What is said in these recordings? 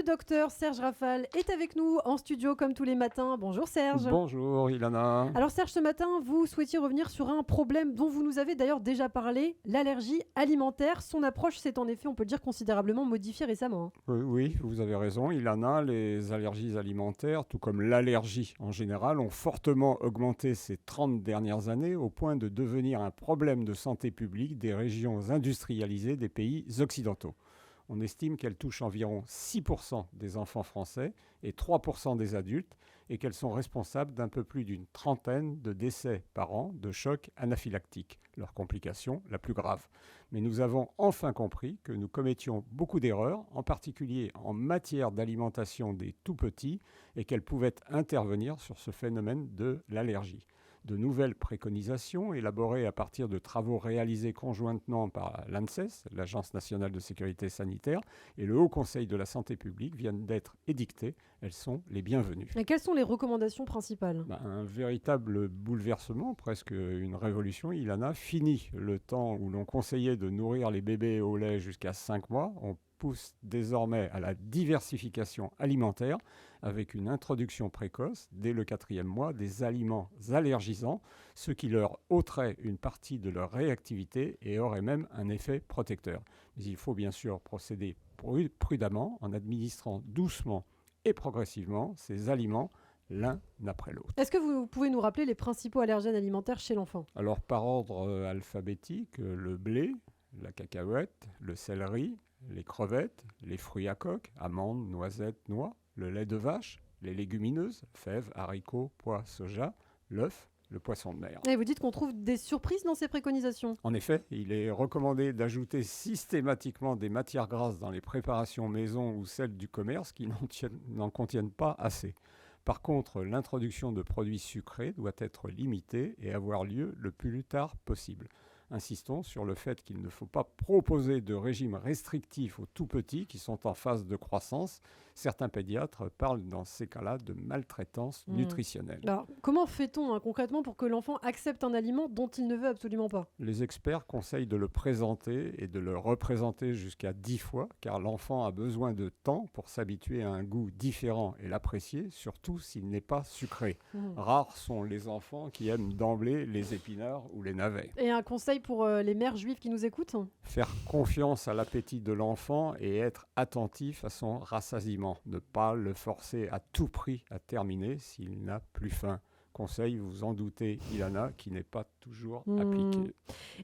docteur Serge Rafal est avec nous en studio comme tous les matins. Bonjour Serge. Bonjour Ilana. Alors Serge, ce matin, vous souhaitiez revenir sur un problème dont vous nous avez d'ailleurs déjà parlé, l'allergie alimentaire. Son approche s'est en effet, on peut le dire, considérablement modifiée récemment. Oui, vous avez raison Ilana. Les allergies alimentaires, tout comme l'allergie en général, ont fortement augmenté ces 30 dernières années au point de devenir un problème de santé publique des régions industrialisées des pays occidentaux. On estime qu'elles touchent environ 6% des enfants français et 3% des adultes et qu'elles sont responsables d'un peu plus d'une trentaine de décès par an de chocs anaphylactiques, leur complication la plus grave. Mais nous avons enfin compris que nous commettions beaucoup d'erreurs, en particulier en matière d'alimentation des tout-petits, et qu'elles pouvaient intervenir sur ce phénomène de l'allergie. De nouvelles préconisations élaborées à partir de travaux réalisés conjointement par l'ANSES, l'Agence nationale de sécurité sanitaire, et le Haut Conseil de la santé publique viennent d'être édictées. Elles sont les bienvenues. Et quelles sont les recommandations principales ? Un véritable bouleversement, presque une révolution. Ilana, fini le temps où l'on conseillait de nourrir les bébés au lait jusqu'à 5 mois. On pousse désormais à la diversification alimentaire avec une introduction précoce, dès le 4e mois, des aliments allergisants, ce qui leur ôterait une partie de leur réactivité et aurait même un effet protecteur. Mais il faut bien sûr procéder prudemment en administrant doucement et progressivement ces aliments l'un après l'autre. Est-ce que vous pouvez nous rappeler les principaux allergènes alimentaires chez l'enfant ? Alors par ordre alphabétique, le blé, la cacahuète, le céleri, les crevettes, les fruits à coque, amandes, noisettes, noix, le lait de vache, les légumineuses, fèves, haricots, pois, soja, l'œuf, le poisson de mer. Et vous dites qu'on trouve des surprises dans ces préconisations ? En effet, il est recommandé d'ajouter systématiquement des matières grasses dans les préparations maison ou celles du commerce qui n'en contiennent pas assez. Par contre, l'introduction de produits sucrés doit être limitée et avoir lieu le plus tard possible. Insistons sur le fait qu'il ne faut pas proposer de régime restrictif aux tout-petits qui sont en phase de croissance. Certains pédiatres parlent dans ces cas-là de maltraitance nutritionnelle. Alors, comment fait-on concrètement pour que l'enfant accepte un aliment dont il ne veut absolument pas ? Les experts conseillent de le présenter et de le représenter jusqu'à 10 fois, car l'enfant a besoin de temps pour s'habituer à un goût différent et l'apprécier, surtout s'il n'est pas sucré. Rares sont les enfants qui aiment d'emblée les épinards ou les navets. Et un conseil pour les mères juives qui nous écoutent ? Faire confiance à l'appétit de l'enfant et être attentif à son rassasiement. Ne pas le forcer à tout prix à terminer s'il n'a plus faim. Conseil, vous en doutez, Ilana, qui n'est pas toujours appliqué.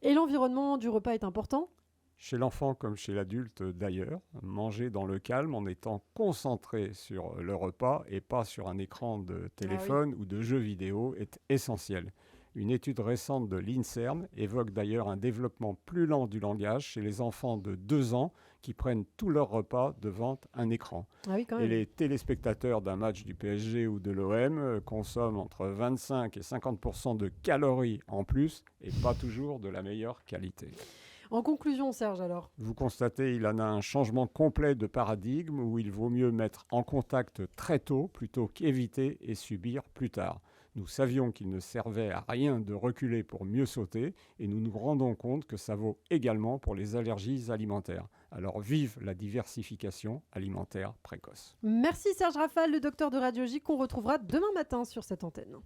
Et l'environnement du repas est important ? Chez l'enfant comme chez l'adulte d'ailleurs, manger dans le calme en étant concentré sur le repas et pas sur un écran de téléphone ou de jeux vidéo est essentiel. Une étude récente de l'INSERM évoque d'ailleurs un développement plus lent du langage chez les enfants de 2 ans qui prennent tous leurs repas devant un écran. Ah oui, quand même. Et les téléspectateurs d'un match du PSG ou de l'OM consomment entre 25 et 50% de calories en plus et pas toujours de la meilleure qualité. En conclusion, Serge, alors ? Vous constatez, il en a un changement complet de paradigme où il vaut mieux mettre en contact très tôt plutôt qu'éviter et subir plus tard. Nous savions qu'il ne servait à rien de reculer pour mieux sauter et nous nous rendons compte que ça vaut également pour les allergies alimentaires. Alors vive la diversification alimentaire précoce. Merci Serge Rafal, le docteur de radiologie qu'on retrouvera demain matin sur cette antenne.